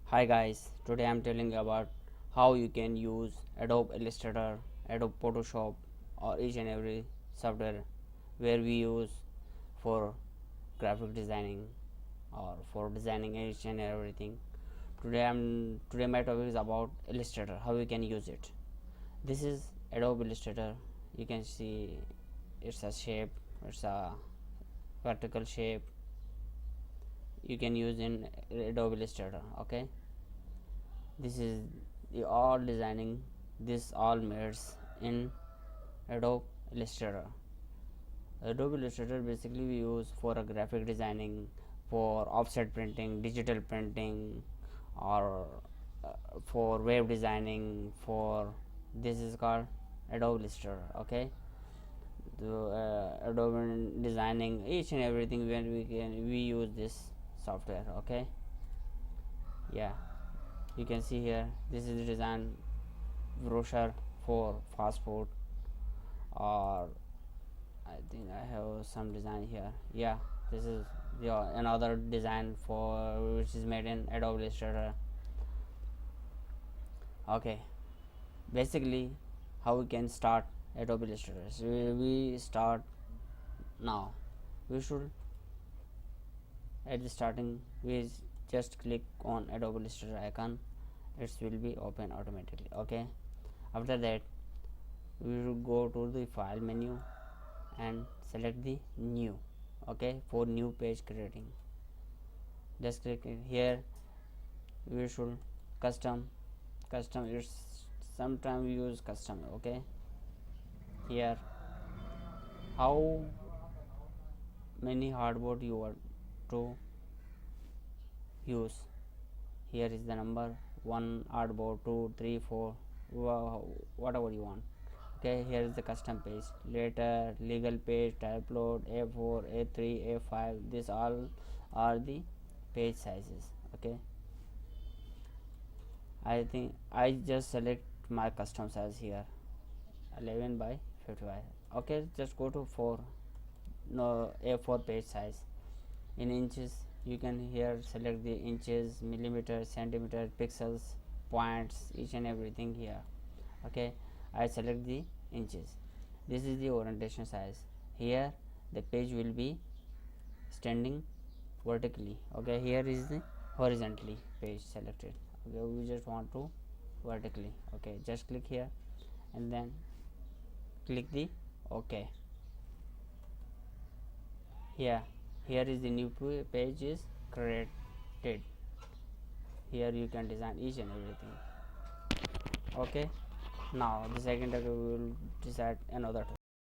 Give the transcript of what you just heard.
Hi guys, today I am telling you about how you can use Adobe Illustrator, Adobe Photoshop or each and every software where we use for graphic designing or for designing each and everything. Today my topic is about Illustrator, how you can use it. This is Adobe Illustrator. You can see it's a shape, it's a vertical shape you can use in Adobe Illustrator. Okay, this is the all designing, this all made in Adobe Illustrator. Adobe Illustrator basically we use for a graphic designing, for offset printing, digital printing, or for web designing. For this is called Adobe Illustrator. Okay, the Adobe designing each and everything when we use this software. Okay, yeah, you can see here this is the design brochure for fast food, or I think I have some design here. Yeah, this is another design for which is made in Adobe Illustrator. Okay, basically how we can start Adobe Illustrator. So we start now. We should at the starting we just click on Adobe Illustrator icon. It will be open automatically. Okay, after that we will go to the file menu and select the new. Okay, for new page creating, just click here. We should custom is sometime we use custom. Okay, here how many hardboard you want to use, here is the number 1 hardboard, 2, 3, 4, whatever you want. Okay, here is the custom page, letter, legal page, type load, A4, A3, A5, this all are the page sizes. Okay, I think I just select my custom size here, 11 by 55. Okay, just go to 4, no, A4 page size. In inches you can here select the inches, millimeter, centimeter, pixels, points, each and everything here. Okay, I select the inches. This is the orientation size. Here the page will be standing vertically. Okay, here is the horizontally page selected. Okay, we just want to vertically. Okay, just click here and then click the OK. Here is the new page is created. Here you can design each and everything. Okay, now the second we will decide another topic.